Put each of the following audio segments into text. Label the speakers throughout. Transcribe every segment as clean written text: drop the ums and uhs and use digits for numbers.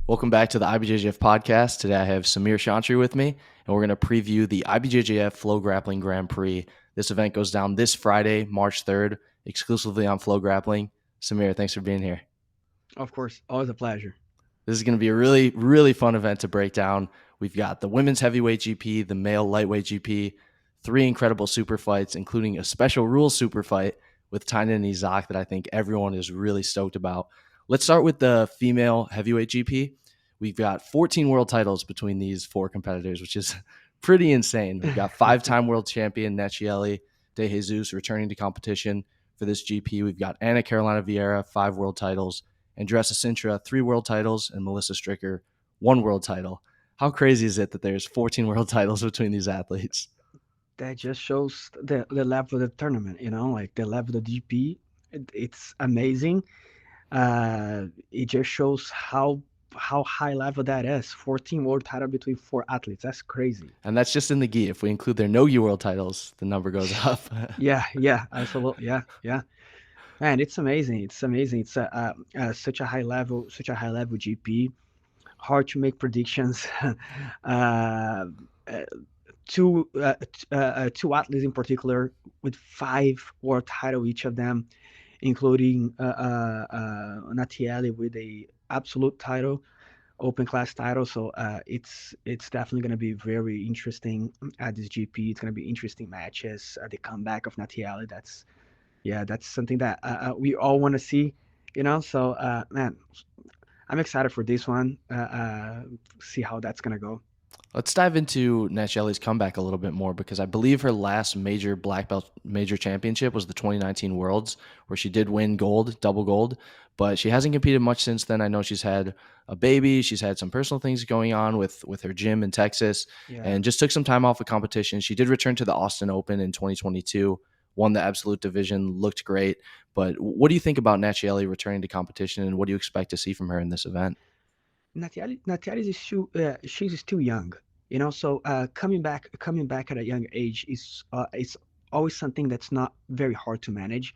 Speaker 1: Welcome back to the IBJJF podcast. Today I have Samir Chantre with me, and we're going to preview the IBJJF Flograppling Grand Prix. This event goes down this Friday, March 3rd, exclusively on Flograppling. Samir, thanks for being here.
Speaker 2: Of course, always a pleasure.
Speaker 1: This is going to be a really, really fun event to break down. We've got the women's heavyweight GP, the male lightweight GP, three incredible super fights, including a special rules super fight with Tainan and Izak that I think everyone is really stoked about. Let's start with the female heavyweight GP. We've got 14 world titles between these four competitors, which is pretty insane. We've got five-time world champion Natalie De Jesus returning to competition for this GP. We've got Ana Carolina Vieira, 5 world titles, Andressa Sintra, 3 world titles, and Melissa Stricker, 1 world title. How crazy is it that there's 14 world titles between these athletes?
Speaker 2: That just shows the level of the tournament, like the level of the GP. It's amazing. It just shows how high level that is. 14 world title between 4 athletes. That's crazy.
Speaker 1: And that's just in the gi. If we include their no-gi world titles, the number goes up.
Speaker 2: Yeah, absolutely. Yeah. Man, it's amazing. It's amazing. It's such a high level GP. Hard to make predictions. uh, uh, two athletes in particular with 5 world title each of them, including Natalie with a absolute title, open class title. So it's definitely going to be very interesting at this GP. It's going to be interesting matches. The comeback of Natalie. That's something that we all want to see. So man, I'm excited for this one. See how that's gonna go.
Speaker 1: Let's dive into Natalie's comeback a little bit more because I believe her last major black belt major championship was the 2019 Worlds, where she did win gold, double gold, but she hasn't competed much since then. I know she's had a baby, she's had some personal things going on with her gym in Texas,
Speaker 2: Yeah.
Speaker 1: and just took some time off of competition. She did return to the Austin Open in 2022, won the absolute division, looked great. But what do you think about Natalie returning to competition, and what do you expect to see from her in this event?
Speaker 2: Natalia is still she's still young, So coming back at a young age is always something that's not very hard to manage.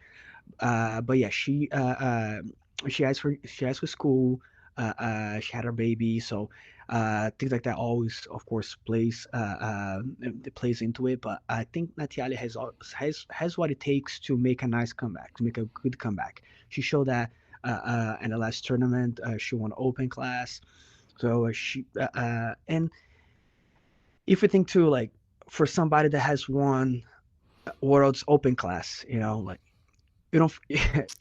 Speaker 2: But yeah, she has for school. She had her baby, so things like that always, of course, plays into it. But I think Natalia has what it takes to make a nice comeback, to make a good comeback. She showed that in the last tournament. She won open class, so and if you think too, like for somebody that has won world's open class, like you don't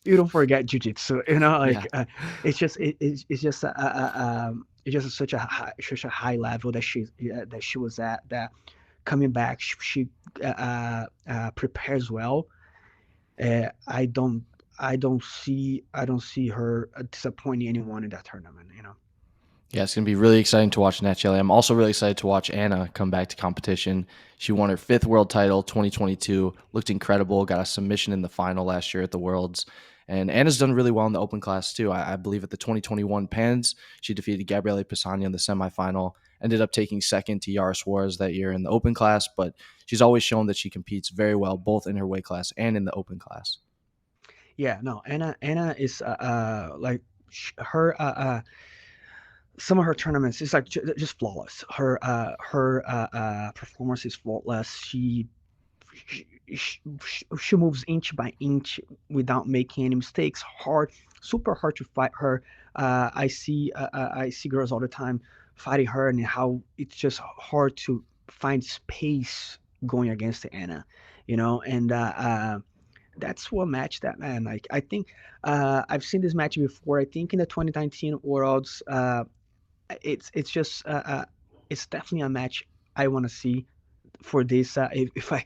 Speaker 2: you don't forget jiu-jitsu,
Speaker 1: Yeah.
Speaker 2: it's just such a high level that she was at, that coming back she prepares well. I don't see her disappointing anyone in that tournament.
Speaker 1: Yeah, it's going to be really exciting to watch Natalie. I'm also really excited to watch Anna come back to competition. She won her 5th world title, 2022, looked incredible, got a submission in the final last year at the Worlds. And Anna's done really well in the open class, too. I believe at the 2021 Pens, she defeated Gabriele Pisani in the semifinal, ended up taking second to Yara Suarez that year in the open class, but she's always shown that she competes very well, both in her weight class and in the open class.
Speaker 2: Yeah, no, Anna is like her some of her tournaments is like just flawless. Her performance is flawless. She moves inch by inch without making any mistakes. Super hard to fight her. I see girls all the time fighting her, and how it's just hard to find space going against Anna, and that's what match that, man. Like, I think I've seen this match before. I think in the 2019 Worlds, it's just it's definitely a match I want to see for this. If I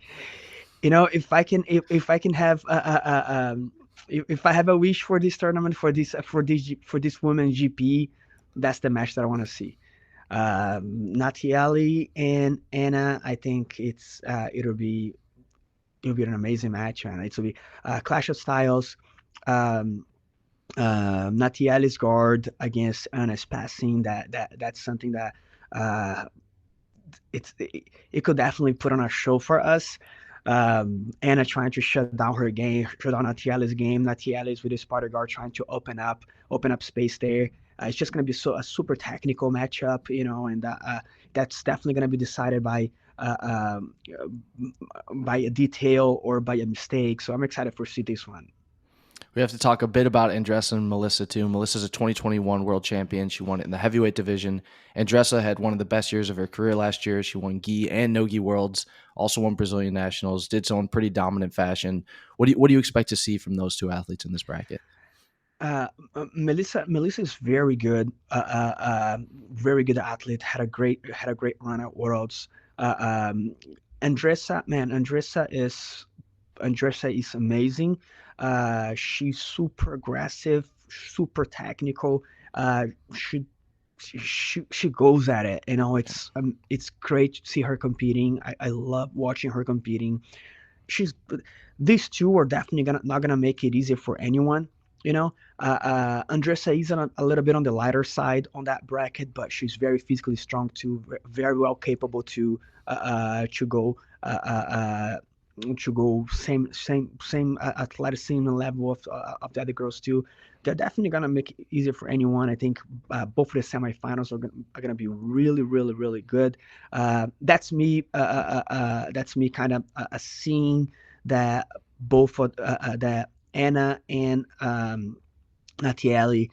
Speaker 2: can have if I have a wish for this tournament, for this women's GP, that's the match that I want to see. Natalie and Anna, I think it'll be an amazing match, man. It'll be clash of styles. Um, Natiali's guard against Anna's passing. That's something that uh, it could definitely put on a show for us. Anna trying to shut down her game, shut down Natiali's game. Natiali's with his Sparta guard trying to open up space there. It's just going to be a super technical matchup, and that's definitely going to be decided by a detail or by a mistake. So I'm excited for see this one.
Speaker 1: We have to talk a bit about Andressa and Melissa too. Melissa's a 2021 world champion. She won it in the heavyweight division. Andressa had one of the best years of her career last year. She won gi and no gi worlds, also won Brazilian nationals, did so in pretty dominant fashion. What do you expect to see from those two athletes in this bracket?
Speaker 2: Melissa is very good athlete. Had a great run at Worlds. Andressa is amazing. She's super aggressive, super technical. Uh, she she goes at it. It's great to see her competing. I love watching her competing. She's These two are definitely not gonna make it easy for anyone. Andressa is a little bit on the lighter side on that bracket, but she's very physically strong too, very well capable to go athleticism level of the other girls too. They're definitely gonna make it easier for anyone. I think both of the semifinals are gonna be really, really, really good. That's me kind of seeing that both of that Anna and Natalie,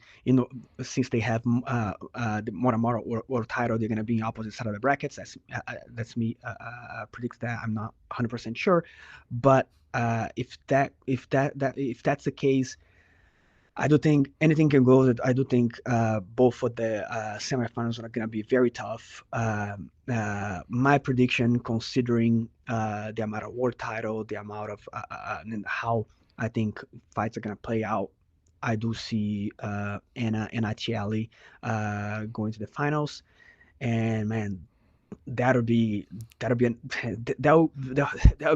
Speaker 2: since they have the Moramara world title, they're going to be in opposite side of the brackets. That's me predicts that. I'm not 100% sure, but if that's the case, I do think anything can go. I do think both of the semifinals are going to be very tough. My prediction, considering the amount of world title, the amount of and how I think fights are going to play out, I do see Anna and Atiali going to the finals. And man, that'll be that would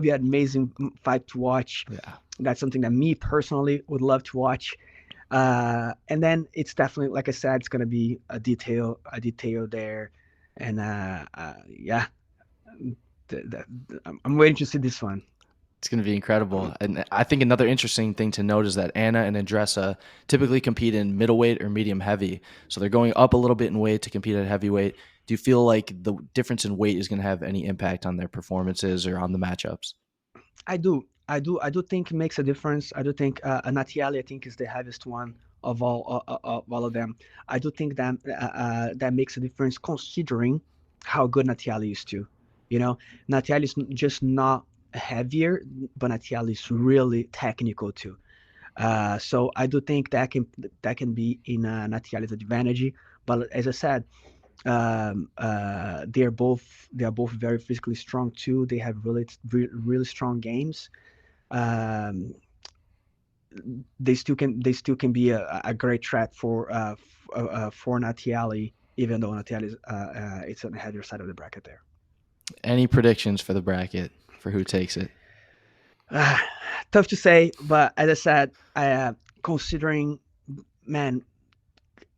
Speaker 2: be an amazing fight to watch.
Speaker 1: Yeah.
Speaker 2: That's something that me personally would love to watch. And then it's definitely, like I said, it's gonna be a detail there, and yeah, I'm waiting to see this one.
Speaker 1: It's going to be incredible. And I think another interesting thing to note is that Anna and Andressa typically compete in middleweight or medium heavy. So they're going up a little bit in weight to compete at heavyweight. Do you feel like the difference in weight is going to have any impact on their performances or on the matchups?
Speaker 2: I do think it makes a difference. I do think Natiali, I think, is the heaviest one of all of them. I do think that makes a difference considering how good Natiali is too. Natiali is just not heavier, but Natiali is really technical too. So I do think that can be in Natiali's advantage. But as I said, they are both very physically strong too. They have really strong games. Um, they still can be a great threat for Natiali, even though Natiali is it's on the heavier side of the bracket there.
Speaker 1: Any predictions for the bracket for who takes it?
Speaker 2: Uh, Tough to say, but as I said, considering, man,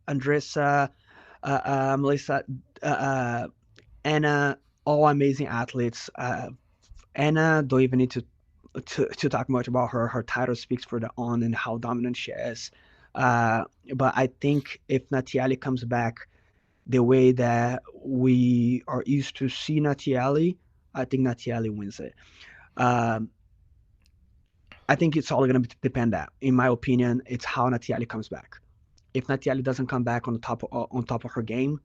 Speaker 2: Andressa, Melissa, uh, uh, Anna, all amazing athletes. Anna, don't even need to talk much about her. Her title speaks for the own and how dominant she is. Uh, but I think if Natiali comes back the way that we are used to see Natiali, I think Natiali wins it. Um, I think it's all going to depend that, in my opinion, it's how Natiali comes back. If Natiali doesn't come back on top of her game,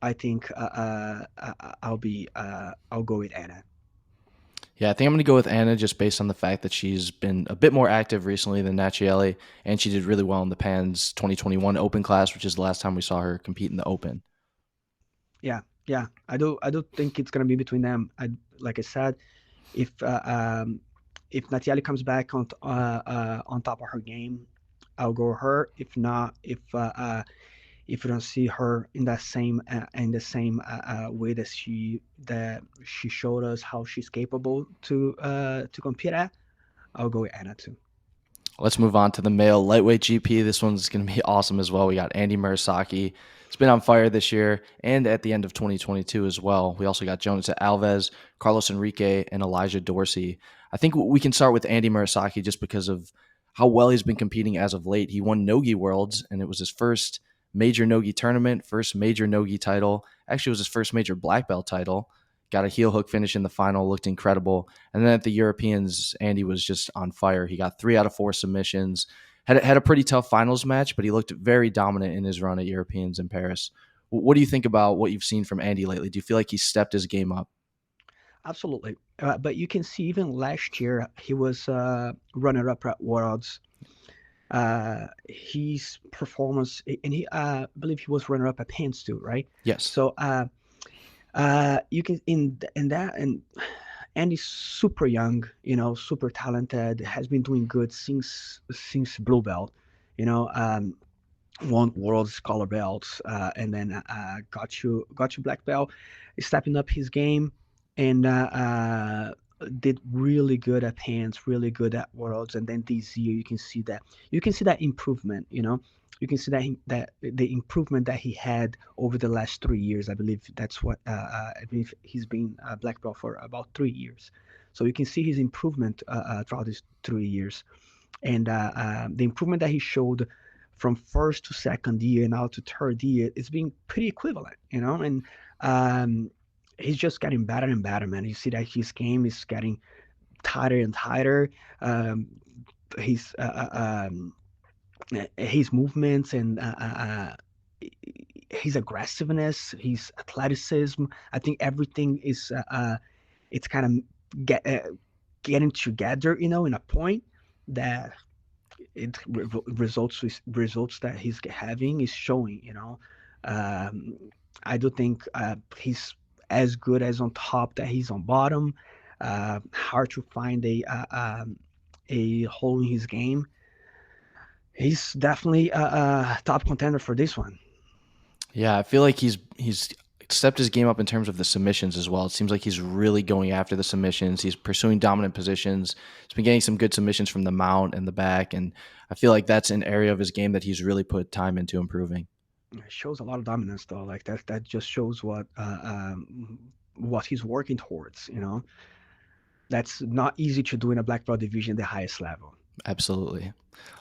Speaker 2: I think I'll go with Anna.
Speaker 1: Yeah, I think I'm going to go with Anna just based on the fact that she's been a bit more active recently than Nachieli, and she did really well in the PAN's 2021 Open class, which is the last time we saw her compete in the Open.
Speaker 2: Yeah, yeah, I do think it's gonna be between them. Like I said, if Natalie comes back on top of her game, I'll go with her. If not, if you don't see her in the same way that she showed us how she's capable to compete at, I'll go with Anna too.
Speaker 1: Let's move on to the male lightweight GP. This one's going to be awesome as well. We got Andy Murasaki. It's been on fire this year and at the end of 2022 as well. We also got Jonas Alves, Carlos Enrique, and Elijah Dorsey. I think we can start with Andy Murasaki just because of how well he's been competing as of late. He won Nogi Worlds, and it was his first major nogi tournament, first major nogi title. Actually, it was his first major black belt title. Got a heel hook finish in the final, looked incredible. And then at the Europeans, Andy was just on fire. He got 3 out of 4 submissions. Had a pretty tough finals match, but he looked very dominant in his run at Europeans in Paris. What do you think about what you've seen from Andy lately? Do you feel like he stepped his game up?
Speaker 2: Absolutely. But you can see even last year he was runner-up at Worlds. His performance, and he, I believe he was runner-up at Pants too, right?
Speaker 1: Yes.
Speaker 2: So you can in that, and Andy's super young, super talented, has been doing good since blue belt, you know. Won world scholar belts, and then got you black belt, stepping up his game, and did really good at pants, really good at worlds, and then this year you can see that improvement. You can see that the improvement that he had over the last 3 years. I believe that's what I believe he's been a black belt for about 3 years. So you can see his improvement throughout these 3 years, and the improvement that he showed from first to second year now to third year, it's been pretty equivalent. And um, he's just getting better and better, man. You see that his game is getting tighter and tighter. Um, his his movements and his aggressiveness, his athleticism. I think everything is it's kind of getting together, in a point that results that he's having is showing. Um, I do think he's as good as on top that he's on bottom. Hard to find a hole in his game. He's definitely a top contender for this one.
Speaker 1: Yeah, I feel like he's stepped his game up in terms of the submissions as well. It seems like he's really going after the submissions. He's pursuing dominant positions. He's been getting some good submissions from the mount and the back, and I feel like that's an area of his game that he's really put time into improving.
Speaker 2: It shows a lot of dominance, though. Like that just shows what he's working towards. That's not easy to do in a black belt division, the highest level.
Speaker 1: Absolutely.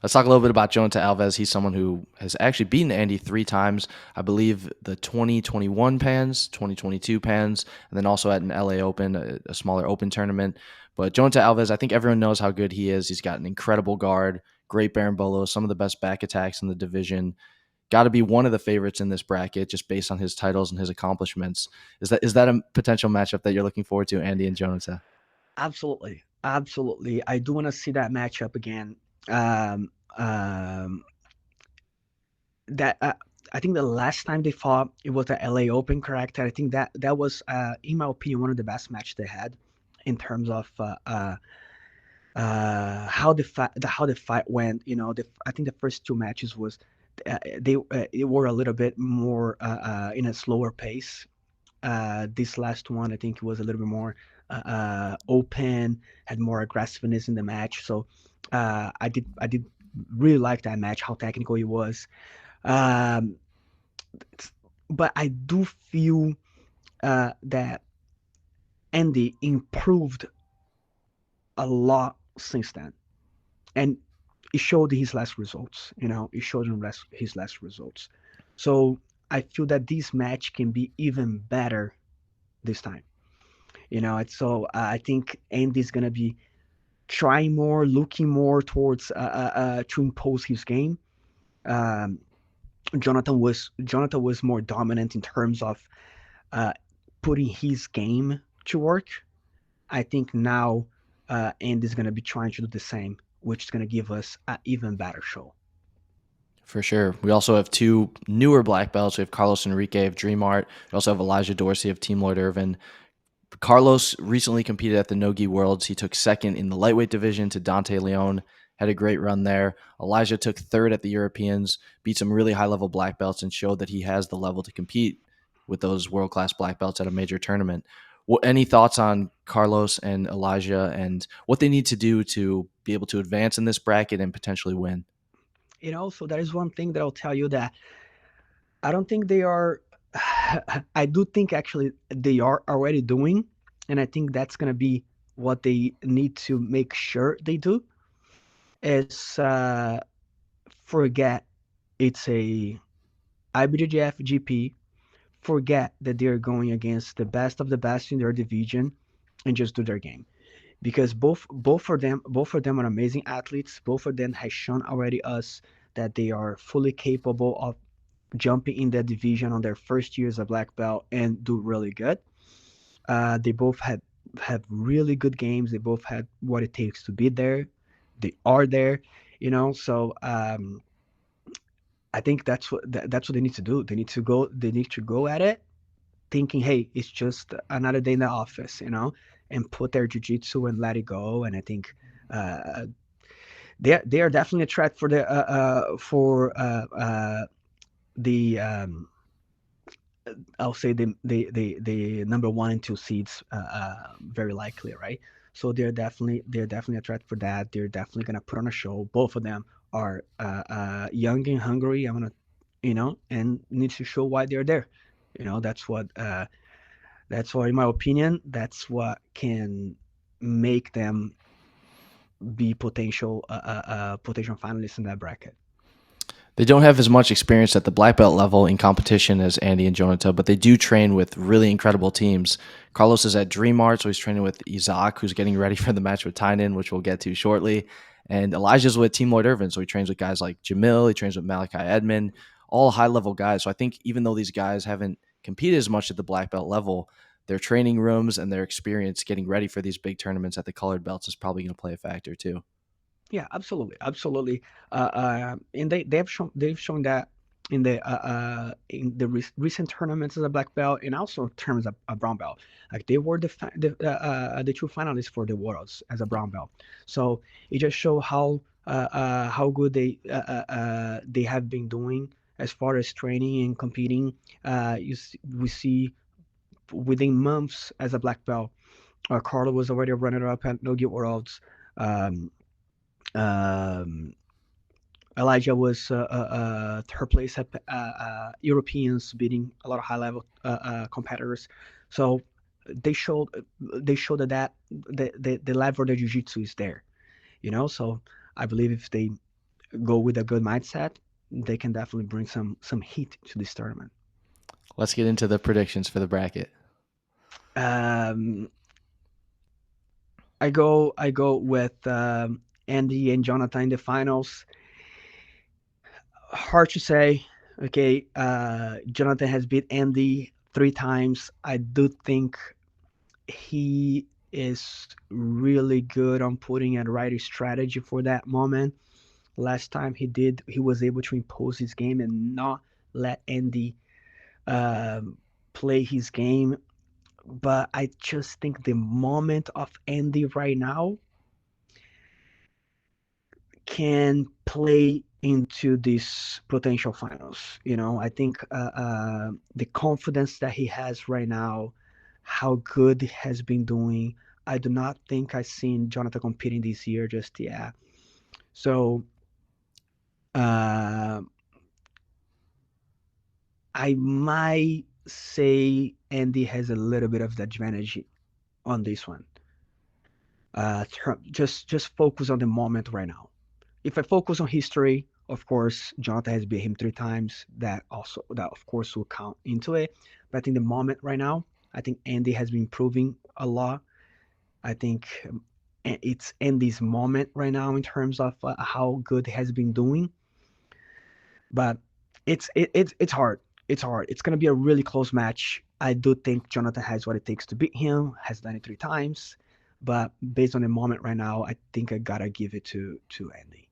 Speaker 1: Let's talk a little bit about Jonathan Alves. He's someone who has actually beaten Andy 3 times. I believe the 2021 Pans, 2022 Pans, and then also at an LA Open, a smaller open tournament. But Jonathan Alves, I think everyone knows how good he is. He's got an incredible guard, great berimbolo, some of the best back attacks in the division. Got to be one of the favorites in this bracket just based on his titles and his accomplishments. Is that a potential matchup that you're looking forward to, Andy and Jonathan?
Speaker 2: Absolutely, absolutely. I do want to see that matchup again. Um, um, that I think the last time they fought, it was the LA Open, correct? I think that was, in my opinion, one of the best matches they had in terms of how the fight went. I think the first two matches was they were a little bit more in a slower pace. This last one, I think, was a little bit more open, had more aggressiveness in the match. So I did really like that match, how technical it was. Um, but I do feel that Andy improved a lot since then, and it showed his last results. It showed his last results. So I feel that this match can be even better this time. So I think Andy's gonna be trying more, looking more towards to impose his game. Um, Jonathan was more dominant in terms of uh, putting his game to work. I think now Andy's gonna be trying to do the same, which is gonna give us an even better show.
Speaker 1: For sure. We also have 2 newer black belts. We have Carlos Enrique of Dream Art. We also have Elijah Dorsey of Team Lloyd Irvin. Carlos recently competed at the Nogi Worlds. He took second in the lightweight division to Dante Leon. Had a great run there. Elijah took third at the Europeans, beat some really high level black belts, and showed that he has the level to compete with those world class black belts at a major tournament. Any thoughts on Carlos and Elijah and what they need to do to be able to advance in this bracket and potentially win?
Speaker 2: So that is one thing that I'll tell you, that I don't think they are. I do think actually they are already doing, and I think that's gonna be what they need to make sure they do is forget it's IBJJF GP forget that they're going against the best of the best in their division and just do their game, because both of them are amazing athletes. Both of them has shown already us that they are fully capable of jumping in that division on their first year as a black belt and do really good. They both have really good games. They both had what it takes to be there. They are there, So I think that's what they need to do. They need to go. They need to go at it thinking, hey, it's just another day in the office, and put their jujitsu and let it go. And I think uh, they are definitely a threat for the I'll say the number one and two seeds, very likely, right? So they're definitely a threat for that. They're definitely gonna put on a show. Both of them are young and hungry. I'm gonna, and need to show why they're there. That's what, in my opinion, that's what can make them be potential finalists in that bracket.
Speaker 1: They don't have as much experience at the black belt level in competition as Andy and Jonathan, but they do train with really incredible teams. Carlos is at Dream Art, so he's training with Izak, who's getting ready for the match with Tainan, which we'll get to shortly. And Elijah's with Team Lloyd Irvin, so he trains with guys like Jamil, he trains with Malachi Edmond, all high level guys. So I think even though these guys haven't competed as much at the black belt level, their training rooms and their experience getting ready for these big tournaments at the colored belts is probably going to play a factor too.
Speaker 2: Yeah, absolutely, absolutely. And they've shown that in the recent tournaments as a black belt, and also in terms of a brown belt. Like they were the two finalists for the worlds as a brown belt. So it just show how good they have been doing as far as training and competing. We see within months as a black belt. Carlo was already a runner-up at No Gi Worlds. Um, um, Elijah was third place at Europeans, beating a lot of high level competitors. So they showed they showed that the level of the jiu-jitsu is there. So I believe if they go with a good mindset, they can definitely bring some heat to this tournament.
Speaker 1: Let's get into the predictions for the bracket.
Speaker 2: Um, I go with Andy and Jonathan in the finals. Hard to say. Okay, Jonathan has beat Andy 3 times. I do think he is really good on putting a right strategy for that moment. Last time he was able to impose his game and not let Andy um, play his game. But I just think the moment of Andy right now can play into these potential finals. I think the confidence that he has right now, how good he has been doing. I do not think I've seen Jonathan competing this year just yet. So uh, I might say Andy has a little bit of the advantage on this one. Just focus on the moment right now. If I focus on history, of course, Jonathan has beat him 3 times. That of course will count into it. But in the moment right now, I think Andy has been improving a lot. I think it's Andy's moment right now in terms of how good he has been doing. But it's hard. It's hard. It's gonna be a really close match. I do think Jonathan has what it takes to beat him. Has done it 3 times. But based on the moment right now, I think I gotta give it to Andy.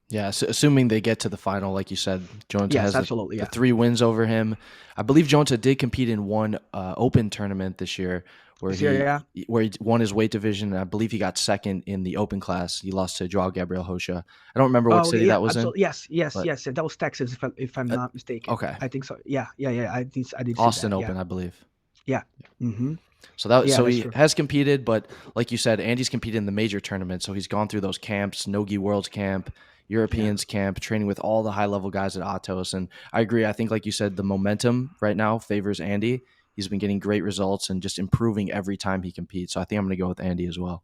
Speaker 1: Yeah, so assuming they get to the final, like you said, Jonta
Speaker 2: Yes,
Speaker 1: has
Speaker 2: absolutely.
Speaker 1: the
Speaker 2: Yeah.
Speaker 1: 3 wins over him. I believe Jonta did compete in one open tournament this year where
Speaker 2: This year,
Speaker 1: he
Speaker 2: yeah.
Speaker 1: where he won his weight division. And I believe he got second in the open class. He lost to Joao Gabriel Hosha. I don't remember what
Speaker 2: Oh, okay,
Speaker 1: city
Speaker 2: yeah,
Speaker 1: that was in,
Speaker 2: absolutely. Yes, yes,
Speaker 1: but
Speaker 2: yes. That was Texas, if I'm
Speaker 1: uh,
Speaker 2: not mistaken.
Speaker 1: okay,
Speaker 2: I think so. Yeah, yeah, yeah. I did see
Speaker 1: Austin
Speaker 2: that. Yeah,
Speaker 1: Open, I believe.
Speaker 2: yeah. Mm-hmm.
Speaker 1: So
Speaker 2: Yeah, that's
Speaker 1: he
Speaker 2: true.
Speaker 1: has competed, but like you said, Andy's competed in the major tournaments. So he's gone through those camps, Nogi Worlds camp,
Speaker 2: Yeah,
Speaker 1: Europeans camp, training with all the high level guys at Atos. And I agree. I think, like you said, the momentum right now favors Andy. He's been getting great results and just improving every time he competes. So I think I'm going to go with Andy as well.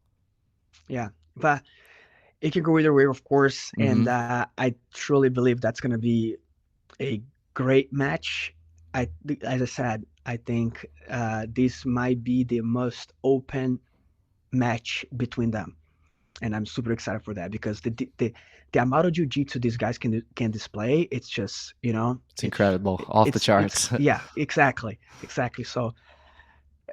Speaker 2: yeah. But it can go either way, of course. And
Speaker 1: Hmm.
Speaker 2: I truly believe that's gonna be a great match. As I said, I think this might be the most open match between them, and I'm super excited for that because the amount of jiu-jitsu these guys can display, it's just
Speaker 1: It's incredible, off the
Speaker 2: it's
Speaker 1: charts.
Speaker 2: yeah, exactly. So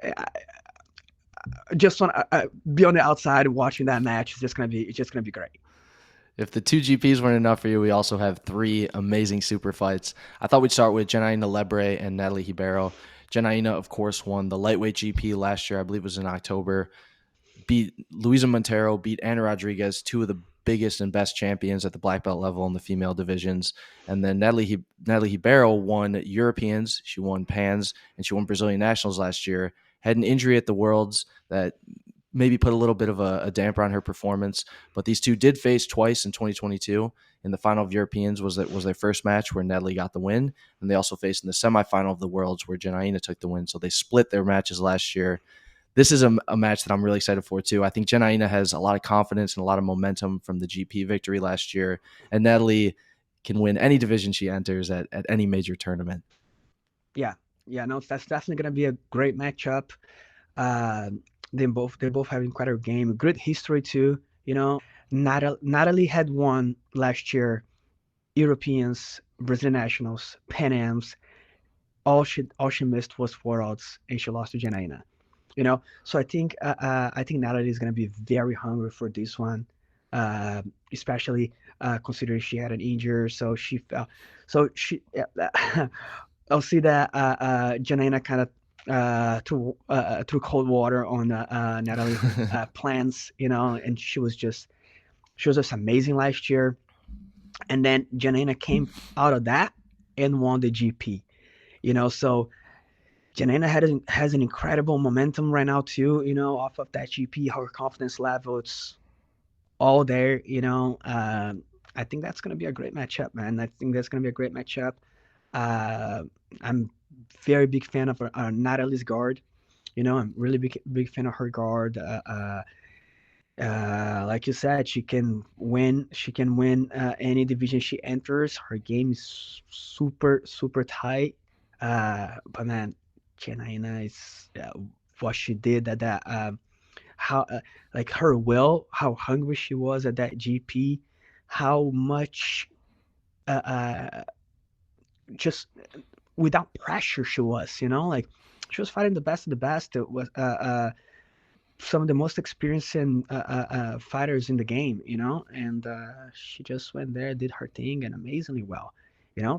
Speaker 2: I just want to be on the outside watching that match. It's just gonna be great.
Speaker 1: If the two GPs weren't enough for you, we also have three amazing super fights. I thought we'd start with Janaina Lebre and Natalie Ribeiro. Janaina, of course, won the lightweight GP last year. I believe it was in October. Beat Luisa Montero, beat Anna Rodriguez, two of the biggest and best champions at the black belt level in the female divisions. And then Natalie Ribeiro won Europeans, she won Pans, and she won Brazilian Nationals last year. Had an injury at the Worlds that maybe put a little bit of a damper on her performance. But these two did face twice in 2022. In the final of Europeans was their first match where Natalie got the win, and they also faced in the semifinal of the Worlds where Janaina took the win. So they split their matches last year. This is a match that I'm really excited for too. I think Janaina has a lot of confidence and a lot of momentum from the GP victory last year, and Natalie can win any division she enters at any major tournament.
Speaker 2: Yeah, yeah, no, that's definitely gonna be a great matchup. Uh, they both have incredible game, good history too. Natalie had won last year Europeans, Brazilian Nationals, Pan Ams. All she missed was Worlds, and she lost to Janaina. So I think Natalie is gonna be very hungry for this one, uh, especially considering she had an injury, so she fell. So she, I'll see that Janaina kind of threw cold water on Natalie plans, and she was just amazing last year, and then Janaina came out of that and won the GP. So Janina has an incredible momentum right now too. Off of that GP, her confidence level, it's all there. I think that's gonna be a great matchup, man. I think that's gonna be a great matchup. Uh, I'm very big fan of Natalie's guard. I'm really big fan of her guard. Like you said, she can win. She can win any division she enters. Her game is super super tight. But man, Chinaina is what she did at that. How like her will, how hungry she was at that GP, how much uh, uh, just without pressure she was. Like she was fighting the best of the best. It was some of the most experienced fighters in the game, and she just went there, did her thing, and amazingly well,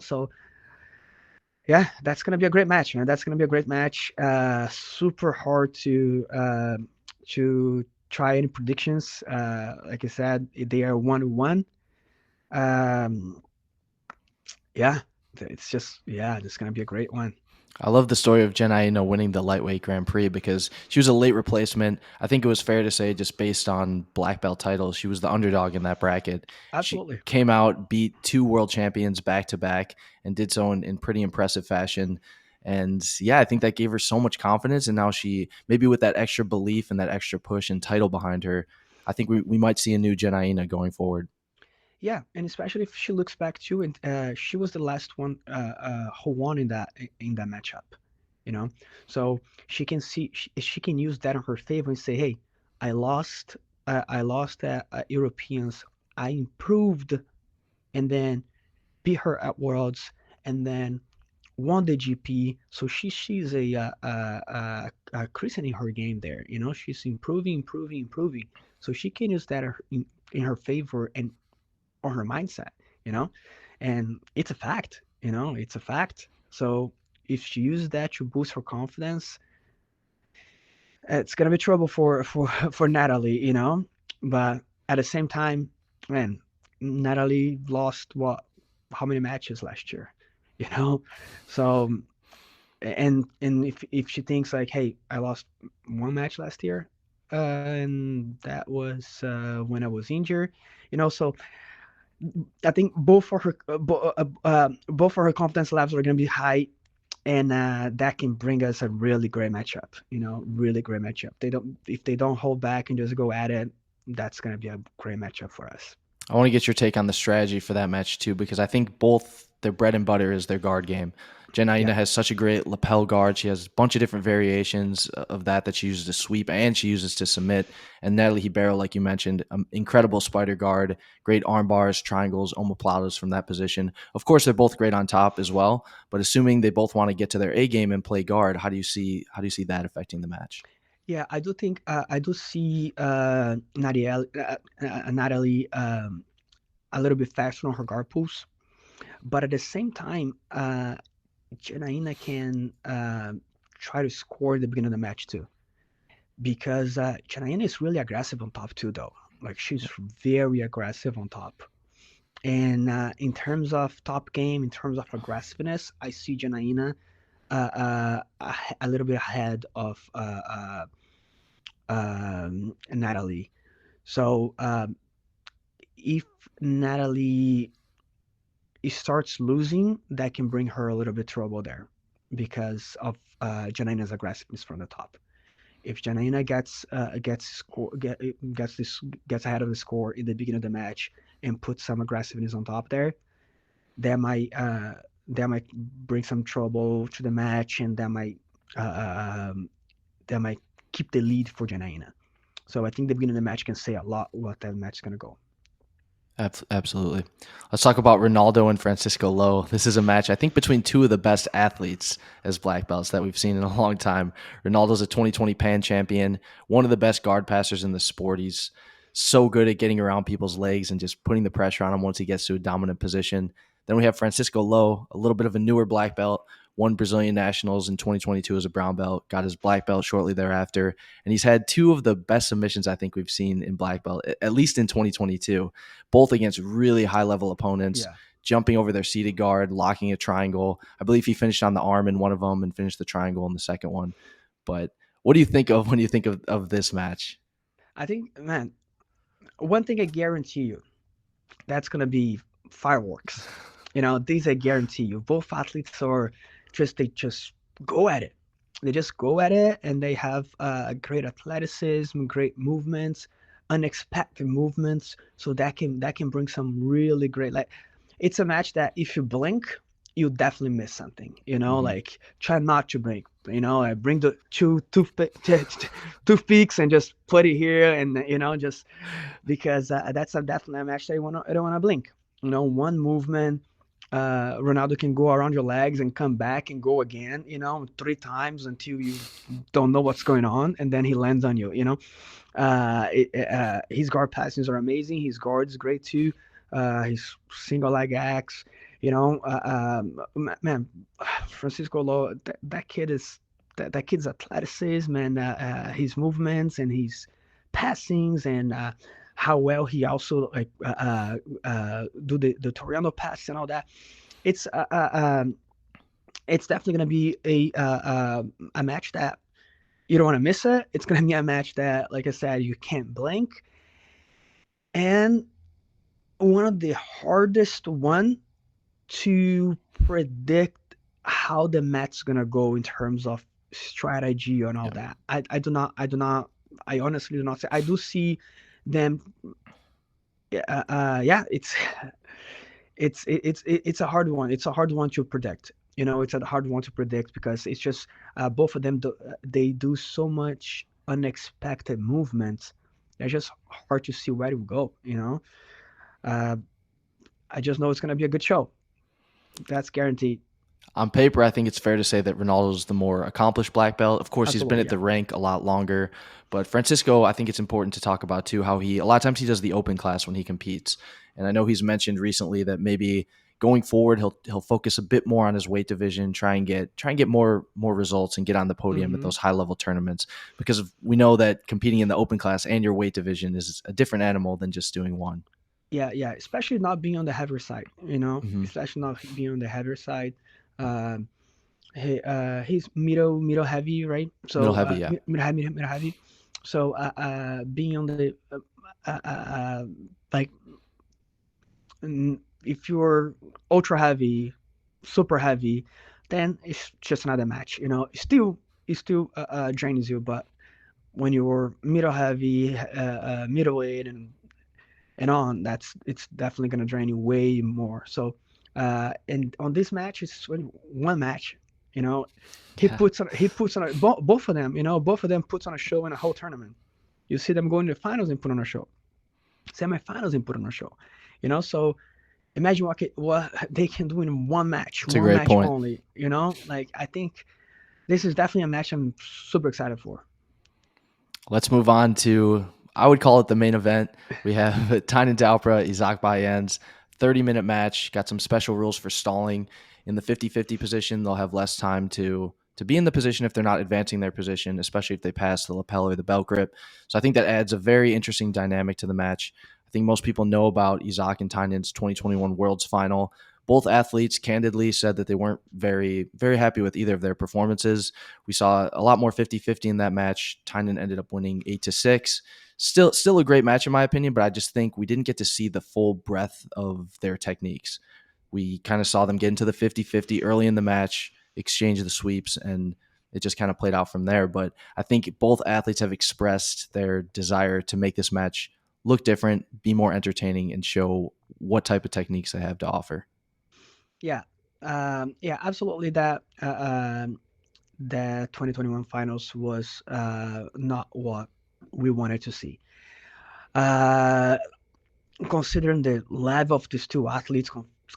Speaker 2: So yeah, that's gonna be a great match, man. That's gonna be a great match. Super hard to try any predictions. Like I said, they are 1-1. Um, yeah, it's just yeah, it's gonna be a great one.
Speaker 1: I love the story of Jen Aino winning the lightweight Grand Prix because she was a late replacement. I think it was fair to say, just based on black belt titles, she was the underdog in that bracket. She
Speaker 2: Absolutely.
Speaker 1: came out, beat two world champions back to back, and did so in pretty impressive fashion. And yeah, I think that gave her so much confidence. And now she, maybe with that extra belief and that extra push and title behind her, I think we might see a new Jen Aina going forward.
Speaker 2: Yeah, and especially if she looks back too, and she was the last one who won in that matchup, you know. So she can use that in her favor and say, "Hey, I lost Europeans. I improved, and then beat her at Worlds, and then won the GP." So she's a Christian in her game there. She's improving, improving, improving. So she can use that in her favor and on her mindset, you know, and it's a fact, it's a fact. So if she uses that to boost her confidence, it's gonna be trouble for Natalie, But at the same time, man, Natalie lost what? How many matches last year? You know, so and if she thinks like, hey, I lost one match last year, and that was when I was injured, so I think both for her confidence levels are going to be high, and that can bring us a really great matchup. Really great matchup. They don't If they don't hold back and just go at it, that's going to be a great matchup for us.
Speaker 1: I want to get your take on the strategy for that match too, because I think both their bread and butter is their guard game.
Speaker 2: Yeah.
Speaker 1: Jenaina has such a great lapel guard. She has a bunch of different variations of that she uses to sweep and she uses to submit. And Natalie Hibero, like you mentioned, incredible spider guard, great arm bars, triangles, omoplatas from that position. Of course, they're both great on top as well. But assuming they both want to get to their A game and play guard, how do you see that affecting the match?
Speaker 2: Yeah, I do think I do see Natalie a little bit faster on her guard pulls, but at the same time, Janaína can try to score at the beginning of the match too, because Janaína is really aggressive on top too, though. Like she's very aggressive on top. And in terms of top game, in terms of aggressiveness, I see Janaína a little bit ahead of Natalie. So if Natalie starts losing, that can bring her a little bit trouble there because of Janaina's aggressiveness from the top. If Janaina gets ahead of the score in the beginning of the match and puts some aggressiveness on top there, that might uh, that might bring some trouble to the match, and that might keep the lead for Janaina. So I think the beginning of the match can say a lot what that match is gonna go.
Speaker 1: Absolutely. Let's talk about Ronaldo and Francisco Lowe. This is a match, I think, between two of the best athletes as black belts that we've seen in a long time. Ronaldo's a 2020 Pan champion, one of the best guard passers in the sport. He's so good at getting around people's legs and just putting the pressure on him once he gets to a dominant position. Then we have Francisco Lowe, a little bit of a newer black belt, won Brazilian Nationals in 2022 as a brown belt, got his black belt shortly thereafter. And he's had two of the best submissions I think we've seen in black belt, at least in 2022, both against really high level opponents,
Speaker 2: Yeah,
Speaker 1: jumping over their seated guard, locking a triangle. I believe he finished on the arm in one of them and finished the triangle in the second one. But what do you think of when you think of this match?
Speaker 2: I think, man, one thing I guarantee you, that's gonna be fireworks. These I guarantee you. Both athletes are they just go at it. They just go at it, and they have great athleticism, great movements, unexpected movements. So that can bring some really great. Like, it's a match that if you blink, you definitely miss something.
Speaker 1: Mm-hmm.
Speaker 2: Like, try not to blink. Bring the toothpicks and just put it here, and just because that's definitely a match that I don't want to blink. One movement, Ronaldo can go around your legs and come back and go again, three times until you don't know what's going on, and then he lands on you. His guard passes are amazing. His guard is great too. His single leg axe, man, Francisco Lo, that kid is that kid's athleticism and his movements and his passings and how well he also like do the Toriano pass and all that. It's uh, uh, um, it's definitely gonna be a match that you don't want to miss it. It's gonna be a match that, like I said, you can't blink, and one of the hardest one to predict how the match's gonna go in terms of strategy and all
Speaker 1: Yeah.
Speaker 2: that. I honestly do not say. I do see them. Yeah, it's a hard one. It's a hard one to predict. It's a hard one to predict because it's just both of them. They do so much unexpected movements. It's just hard to see where to go. Uh, I just know it's gonna be a good show. That's guaranteed.
Speaker 1: On paper, I think it's fair to say that Ronaldo's the more accomplished black belt. Of course, he's been
Speaker 2: Absolutely,
Speaker 1: at
Speaker 2: yeah.
Speaker 1: the rank a lot longer, but Francisco, I think it's important to talk about too how he a lot of times he does the open class when he competes. And I know he's mentioned recently that maybe going forward he'll focus a bit more on his weight division, try and get more results and get on the podium at
Speaker 2: Hmm.
Speaker 1: those high level tournaments because we know that competing in the open class and your weight division is a different animal than just doing one.
Speaker 2: Yeah, yeah. Especially not being on the heavier side.
Speaker 1: Hmm.
Speaker 2: Especially not being on the heavier side. Um, he's middle heavy, right?
Speaker 1: Middle
Speaker 2: So
Speaker 1: heavy, yeah.
Speaker 2: middle heavy. So being on the like if you're ultra heavy, super heavy, then it's just another match. It still drains you, but when you're middle heavy, middleweight, and and on, it's definitely gonna drain you way more. So, and on this match, it's only one match. You know,
Speaker 1: Yeah.
Speaker 2: he puts on both of them. You know, both of them puts on a show in a whole tournament. You see them going to the finals and put on a show, semifinals and put on a show. You know, so imagine what they can do in
Speaker 1: It's a
Speaker 2: one
Speaker 1: great
Speaker 2: match
Speaker 1: point.
Speaker 2: only. You know, like I think this is definitely a match I'm super excited for.
Speaker 1: Let's move on to, I would call it the main event. We have Tainan Dalpra, Izak Bayens, 30-minute match. Got some special rules for stalling. In the 50-50 position, they'll have less time to be in the position if they're not advancing their position, especially if they pass the lapel or the belt grip. So I think that adds a very interesting dynamic to the match. I think most people know about Izak and Tainan's 2021 Worlds Final. Both athletes candidly said that they weren't very, very happy with either of their performances. We saw a lot more 50-50 in that match. Tainan ended up winning 8-6. Still a great match in my opinion, but I just think we didn't get to see the full breadth of their techniques. We kind of saw them get into the 50-50 early in the match, exchange the sweeps, and it just kind of played out from there. But I think both athletes have expressed their desire to make this match look different, be more entertaining, and show what type of techniques they have to offer.
Speaker 2: Yeah, yeah, absolutely. The 2021 finals was not what we wanted to see. Uh, Considering the level of these two athletes,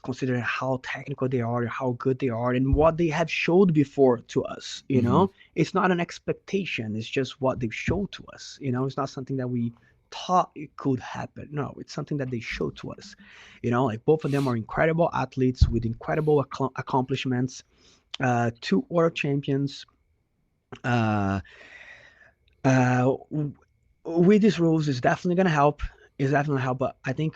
Speaker 2: considering how technical they are, how good they are, and what they have showed before to us,
Speaker 1: Mm-hmm.
Speaker 2: it's not an expectation. It's just what they've showed to us. It's not something that we thought it could happen. No, it's something that they showed to us. Like both of them are incredible athletes with incredible accomplishments. Two world champions. Uh, uh, with these rules, is definitely gonna help. Is definitely help, but I think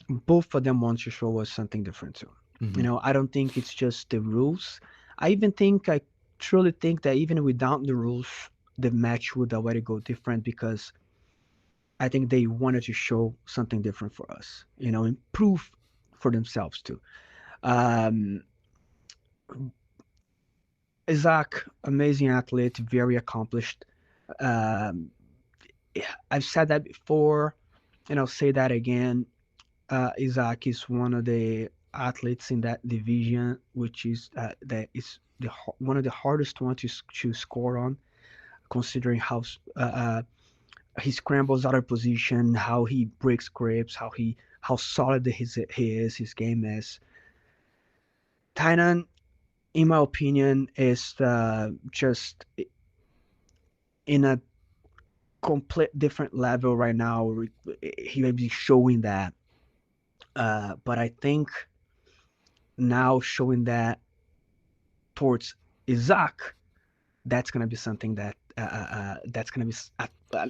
Speaker 2: both of them want to show us something different too.
Speaker 1: Mm-hmm.
Speaker 2: I don't think it's just the rules. I truly think that even without the rules, the match would already go different because I think they wanted to show something different for us, and prove for themselves too. Um, Isaac, amazing athlete, very accomplished. Um, I've said that before, and I'll say that again. Isaac is one of the athletes in that division, which is that is one of the hardest ones to score on, considering he scrambles out of position, how he breaks grips, how solid his game is. Tainan, in my opinion, is just in a complete different level right now. He may be showing that, but I think now showing that towards Izak, that's going to be something that's going to be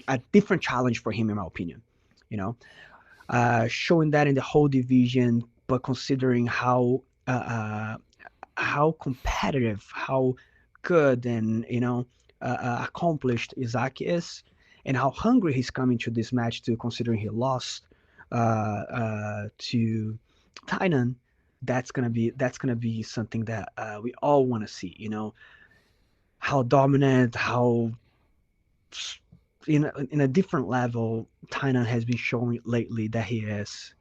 Speaker 2: a different challenge for him, in my opinion. You know, Showing that in the whole division, but considering how competitive, how good, and accomplished Izak is, and how hungry he's coming to this match too, considering he lost to Tainan. That's gonna be something that we all want to see. How dominant, how in a different level Tainan has been showing lately that he is.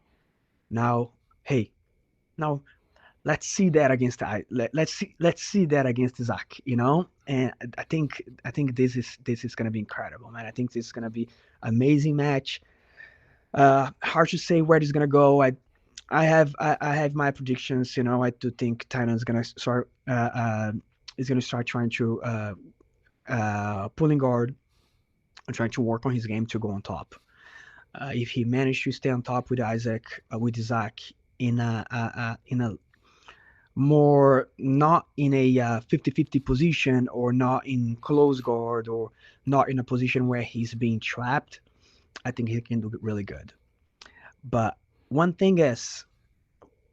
Speaker 2: Now, hey, now let's see that against Zach, and I think this is gonna be incredible, man. I think this is gonna be amazing match. Hard to say where this is gonna go. I have my predictions. I do think Tynan's gonna start is gonna start trying to pulling guard and trying to work on his game to go on top. If he managed to stay on top with Isaac in a more not in a 50-50 position, or not in close guard, or not in a position where he's being trapped, I think he can do really good. But one thing is,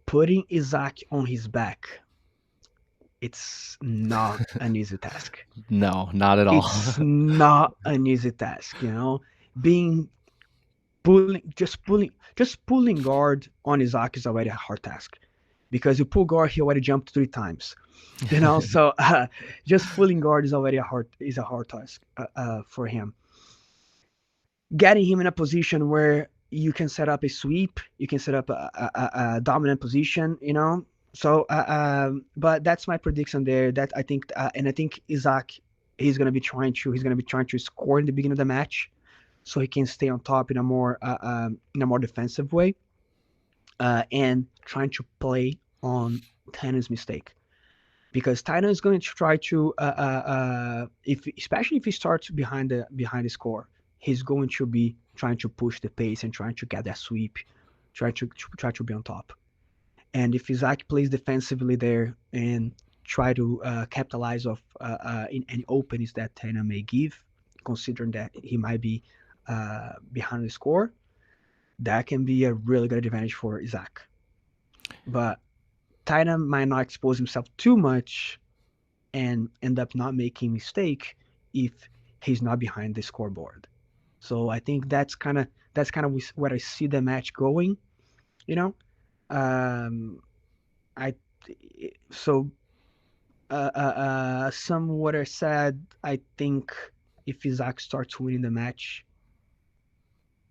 Speaker 2: putting Isaac on his back, it's not an easy task.
Speaker 1: No, not at all.
Speaker 2: It's not an easy task, being pulling guard on Isaac is already a hard task, because you pull guard, he already jumped 3 times. So just pulling guard is a hard task for him. Getting him in a position where you can set up a sweep, you can set up a dominant position, you know. So, but that's my prediction there. That I think, and I think Izak, he's gonna be trying to score in the beginning of the match, so he can stay on top in a more defensive way, and trying to play on Tanner's mistake, because Tainan is going to try to, if especially if he starts behind the score, he's going to be trying to push the pace and trying to get that sweep, try to be on top. And if Izak plays defensively there and try to capitalize of in any openings that Tainan may give, considering that he might be behind the score, that can be a really good advantage for Izak. But Tainan might not expose himself too much and end up not making mistake if he's not behind the scoreboard. So I think that's kind of where I see the match going. You know, um, I so some what I said. I think if Isaac starts winning the match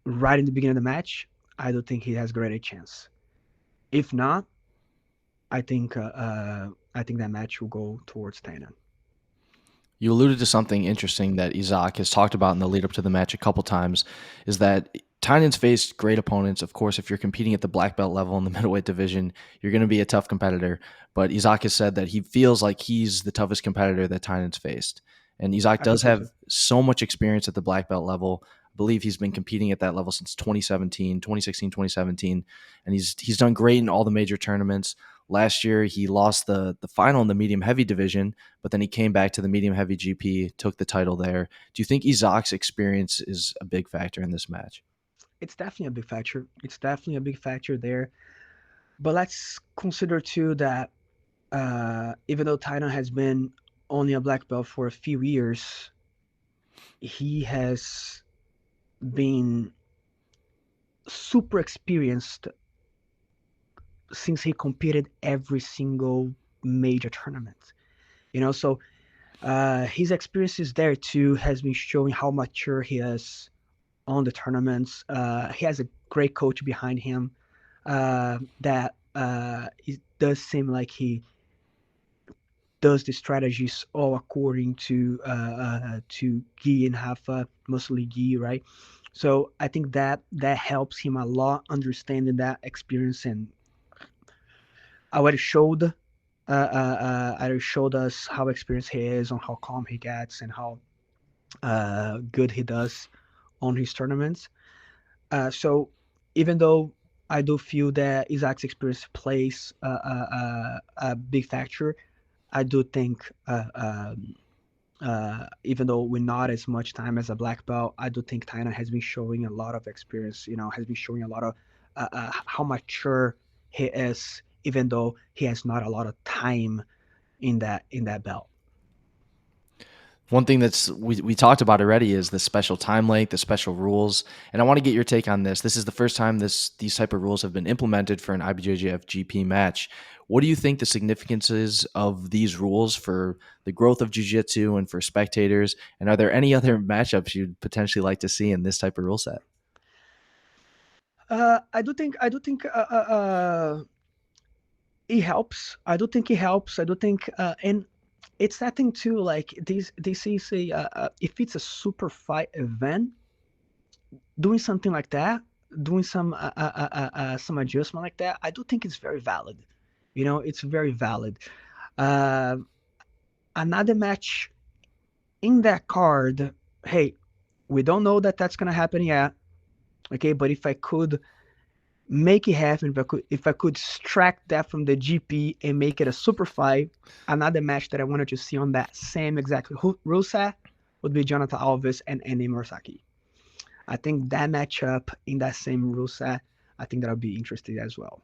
Speaker 2: right in the beginning of the match, I don't think he has greater chance. If not, I think that match will go towards Tainan.
Speaker 1: You alluded to something interesting that Izak has talked about in the lead up to the match a couple times, is that Tainan's faced great opponents. Of course, if you're competing at the black belt level in the middleweight division, you're going to be a tough competitor. But Izak has said that he feels like he's the toughest competitor that Tainan's faced. And Izak
Speaker 2: I feel
Speaker 1: does
Speaker 2: so
Speaker 1: have
Speaker 2: too.
Speaker 1: so much experience at the black belt level. I believe he's been competing at that level since 2017, 2016, 2017, and he's done great in all the major tournaments. Last year, he lost the final in the medium heavy division, but then he came back to the medium heavy GP, took the title there. Do you think Izak's experience is a big factor in this match?
Speaker 2: It's definitely a big factor. It's definitely a big factor there. But let's consider too that even though Tainan has been only a black belt for a few years, he has been super experienced since he competed every single major tournament. You know, so his experiences there too has been showing how mature he is on the tournaments. He has a great coach behind him. That it does seem like he does the strategies all according to Gi and Hafa, mostly Gi, right? So I think that helps him a lot understanding that experience, and already showed already showed us how experienced he is, on how calm he gets, and how good he does on his tournaments. So even though I do feel that Isaac's experience plays a big factor, I do think, even though we're not as much time as a black belt, I do think Tainan has been showing a lot of experience. You know, has been showing a lot of how mature he is, even though he has not a lot of time in that belt.
Speaker 1: One thing we talked about already is the special time length, the special rules, and I want to get your take on this. This is the first time these type of rules have been implemented for an IBJJF GP match. What do you think the significance is of these rules for the growth of jiu-jitsu and for spectators? And are there any other matchups you'd potentially like to see in this type of rule set?
Speaker 2: I do think it helps. I do think it helps. I do think, and it's that thing too. Like this is a if it's a super fight event, doing something like that, doing some adjustment like that, I do think it's very valid. You know, it's very valid. Uh, Another match in that card. Hey, we don't know that that's gonna happen yet. Okay, but if I could make it happen, if I could extract that from the GP and make it a super fight, another match that I wanted to see on that same exact rule set would be Jonathan Alves and Andy Murasaki. I think that matchup in that same rule set, I think that'll be interesting as well.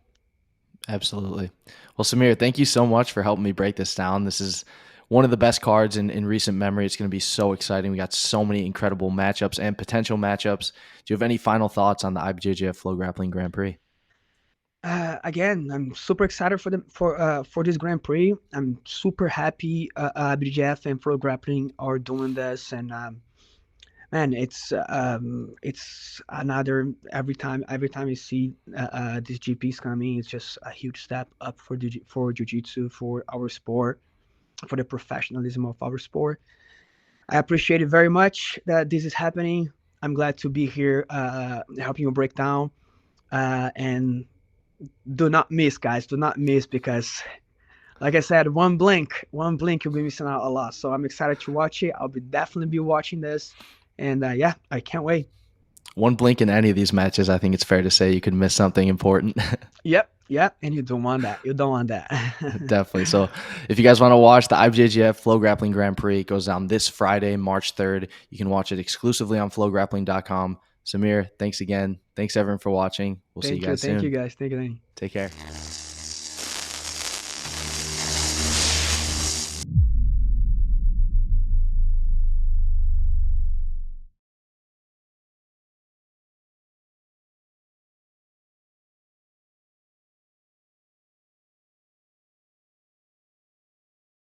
Speaker 1: Absolutely. Well, Samir, thank you so much for helping me break this down. This is one of the best cards in recent memory. It's going to be so exciting. We got so many incredible matchups and potential matchups. Do you have any final thoughts on the IBJJF Flograppling Grand Prix?
Speaker 2: Again, I'm super excited for this Grand Prix. I'm super happy BGF and Pro Grappling are doing this, and Man, it's another every time you see these GPs coming, it's just a huge step up for for jiu-jitsu, for our sport, for the professionalism of our sport. I appreciate it very much that this is happening. I'm glad to be here, helping you break down. And do not miss, guys. Do not miss because, like I said, one blink, you'll be missing out a lot. So I'm excited to watch it. I'll be definitely be watching this, and yeah, I can't wait.
Speaker 1: One blink in any of these matches, I think it's fair to say you could miss something important.
Speaker 2: Yep, yep. And you don't want that. You don't want that.
Speaker 1: Definitely. So if you guys want to watch the IBJJF Flow Grappling Grand Prix, it goes down this Friday, March 3rd. You can watch it exclusively on flowgrappling.com. Samir, thanks again. Thanks everyone for watching. We'll see you guys
Speaker 2: Thank you,
Speaker 1: soon.
Speaker 2: guys. Thank you, Danny.
Speaker 1: Take care.